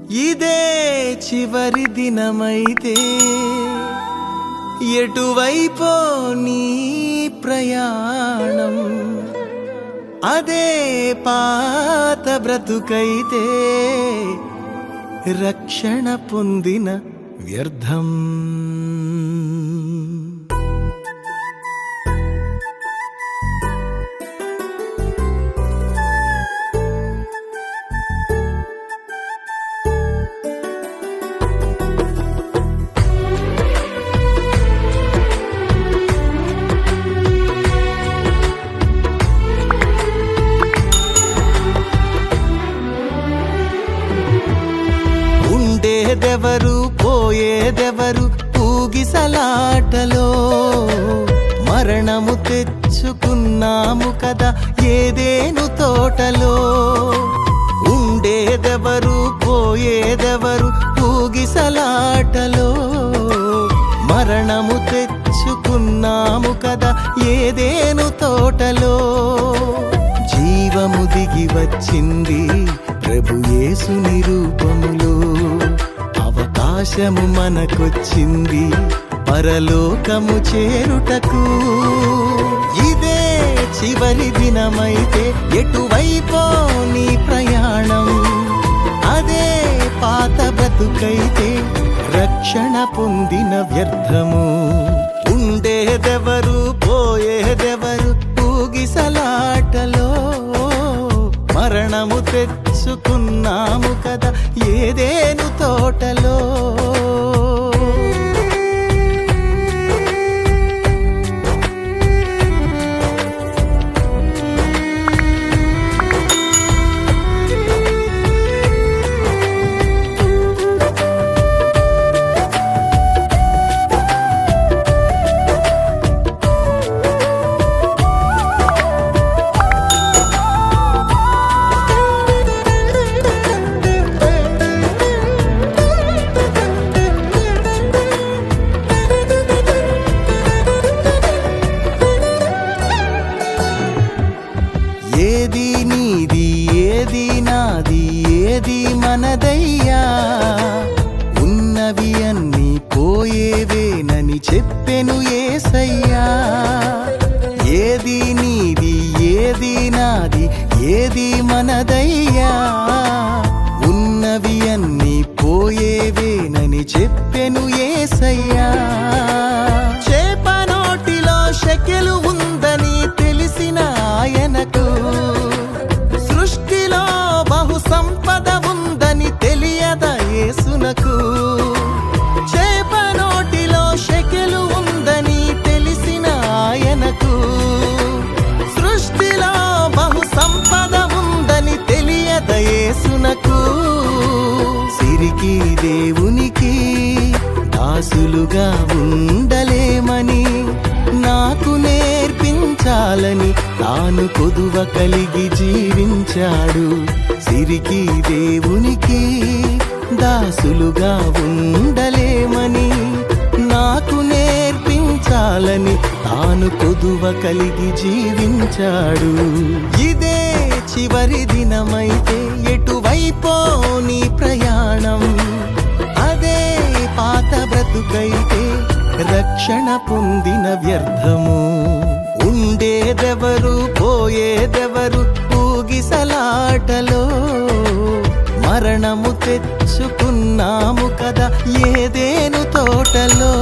ఇదే చివరి దినమైతే ఎటువైపో నీ ప్రయాణం, అదే పాత బ్రతుకైతే రక్షణ పొందిన వ్యర్థం. ఉండేదెవరు పోయేదెవరు ఊగిసలాటలో, మరణము తెచ్చుకున్నాము కదా ఏదేను తోటలో. ఉండేదెవరు పోయేదెవరు ఊగిసలాటలో, మరణము తెచ్చుకున్నాము కదా ఏదేను తోటలో. జీవము దిగి వచ్చింది ప్రభు యేసుని రూపములో, అవకాశము మనకొచ్చింది పరలోకము చేరుటకు. ఇదే చివరి దినమైతే ఎటువైపో నీ ప్రయాణం, అదే పాత బ్రతుకైతే రక్షణ పొందిన వ్యర్థము. ఉండేదెవరు పోయేదెవరు ఊగిసలాటలో, మరణము తెచ్చుకున్నాము కదా ఏదేను తోటలో. ఏది నీది ఏది నాది ఏది మనదయ్యా, ఉన్నవి అన్నీ పోయేవేనని చెప్పెను యేసయ్యా. ఏది నీది ఏది నాది ఏది మనదయ్యా, ఉన్నవి అన్నీ పోయేవేనని చెప్పెను యేసయ్యా. చేప నోటిలో షెకెలు ఉందని తెలిసిన ఆయనకు, సృష్టిలో బహు సంపద ఉందని తెలియదా యేసునకు. చేప నోటిలో షెకెలు ఉందని తెలిసిన ఆయనకు, సృష్టిలో బహు సంపద ఉందని తెలియదా యేసునకు. సిరికి దేవునికి దాసులుగా ఉండలేమని నాకు నేర్పించాలని తాను కొదువ కలిగి జీవించాడు. సిరికి దేవునికి దాసులుగా ఉండలేమని నాకు నేర్పించాలని తాను కొదువ కలిగి జీవించాడు. ఇదే చివరి దినమైతే ఎటువైపో నీ ప్రయాణం, అదే పాత బ్రతుకైతే రక్షణ పొందిన వ్యర్థము. ఉండేదెవరు పోయేదెవరు ఊగిసలాటలో, మరణము తెచ్చుకున్నాము కదా ఏదేను తోటలో.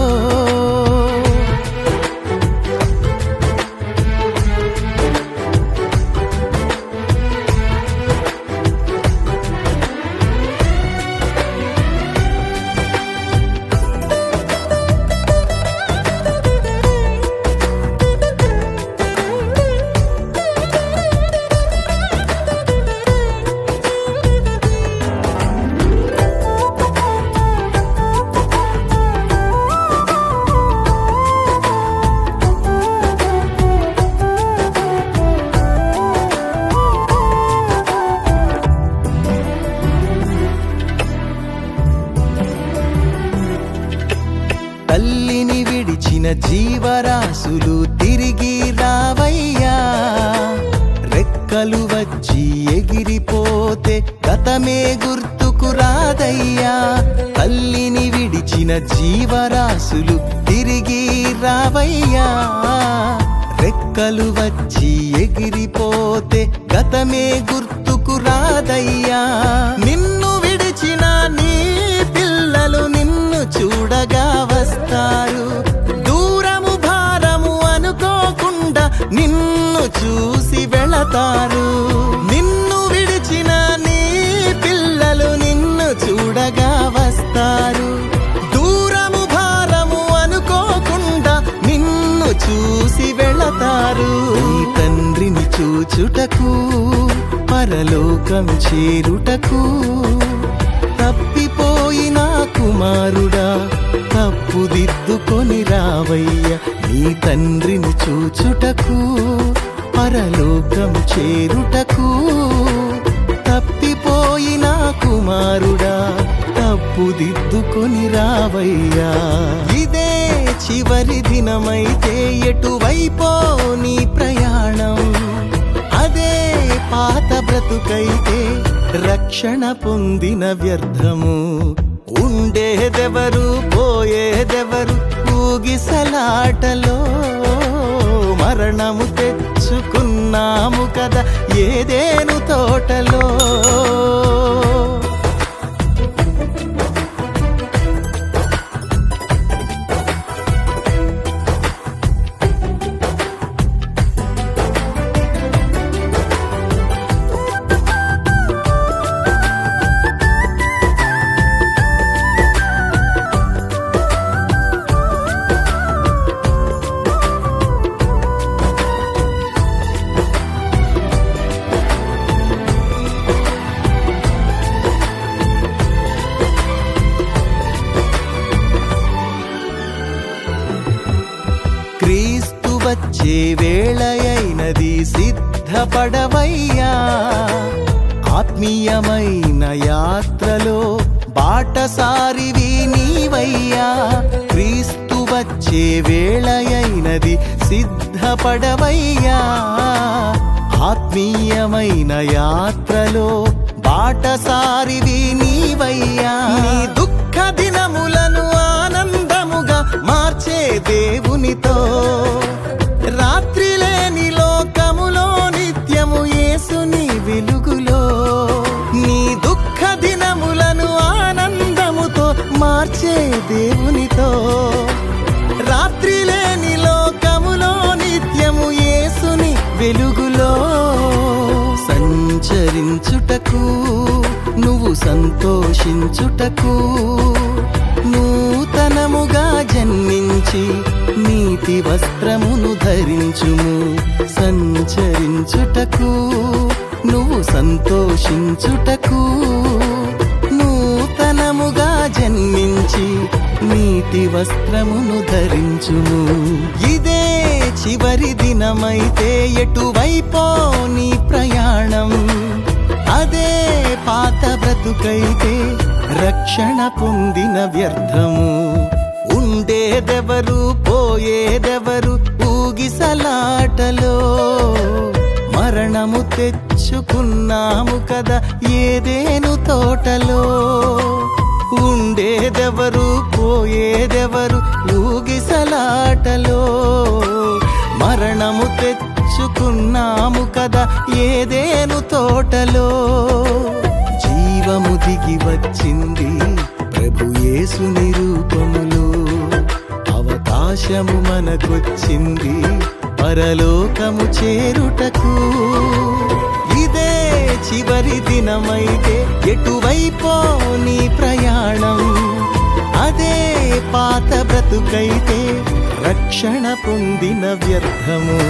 తల్లిని విడిచిన జీవరాశులు తిరిగి రావయ్యా, రెక్కలు వచ్చి ఎగిరిపోతే గతమే గుర్తుకు గుర్తుకు రాదయ్యా. తల్లిని విడిచిన జీవరాశులు తిరిగి రావయ్యా. రెక్కలు వచ్చి ఎగిరిపోతే గతమే గుర్తుకు రాదయ్యా. నిన్ను విడిచిన నీ పిల్లలు నిన్ను చూడగా వస్తారు. దూరము భారము అనుకోకుండా నిన్ను చూసి వెళతారు. నిన్ను విడిచిన నీ పిల్లలు నిన్ను చూడగా వస్తారు. దూరము భారము అనుకోకుండా నిన్ను చూసి వెళతారు. నీ తండ్రిని చూచుటకు పరలోకం చేరుటకు తప్పిపోయిన కుమారుడా తప్పుదిద్దుకొని రావయ్యా. నీ తండ్రిని చూచుటకు పరలోకం చేరుటకు తప్పిపోయిన కుమారుడా తప్పుదిద్దుకొని రావయ్యా. ఇదే చివరి దినమైతే ఎటువైపో నీ ప్రయాణం. అదే పాత బ్రతుకైతే రక్షణ పొందిన వ్యర్థము. ఉండేదెవరు పోయేదెవరు ఊగిసలాటలో. మరణము తెచ్చుకున్నాము కదా ఏదేను తోటలో. క్రీస్తు వచ్చే వేళయైనది సిద్ధపడవయ్యా. ఆత్మీయమైన యాత్రలో బాటసారివి నీవయ్యా. క్రీస్తు వచ్చే వేళయైనది సిద్ధపడవయ్యా. ఆత్మీయమైన యాత్రలో బాటసారివి నీవయ్యా. నీ దుఃఖ దినములను ఆనందముగా మార్చే దేవునితో. రాత్రి లేని లోకములో నిత్యము యేసుని వెలుగులో. నీ దుఃఖ దినములను ఆనందముతో మార్చే దేవునితో. రాత్రి లేని లోకములో నిత్యము యేసుని వెలుగులో. సంచరించుటకు నువ్వు సంతోషించుటకు నూతనముగా జన్మించి నీతి వస్త్రమును ధరించుము. సంచరించుటకు నువ్వు సంతోషించుటకు నూతనముగా జన్మించి నీతి వస్త్రమును ధరించుము. ఇదే చివరి దినమైతే ఎటువైపో నీ ప్రయాణం. అదే పాత బ్రతుకైతే రక్షణ పొందిన వ్యర్థము. ఉండేదెవరు పోయేదెవరు ఊగిసలాటలో. మరణము తెచ్చుకున్నాము కదా ఏదేను తోటలో. ఉండేదెవరు పోయేదెవరు ఊగిసలాటలో. మరణము తెచ్చుకున్నాము కదా ఏదేను తోటలో. జీవము దిగి వచ్చింది ప్రభు యేసుని రూపములో. అవకాశము మనకొచ్చింది పరలోకము చేరుటకు. ఇదే చివరి దినమైతే ఎటువైపో నీ ప్రయాణం. అదే పాత బ్రతుకైతే రక్షణ పొందిన వ్యర్థము.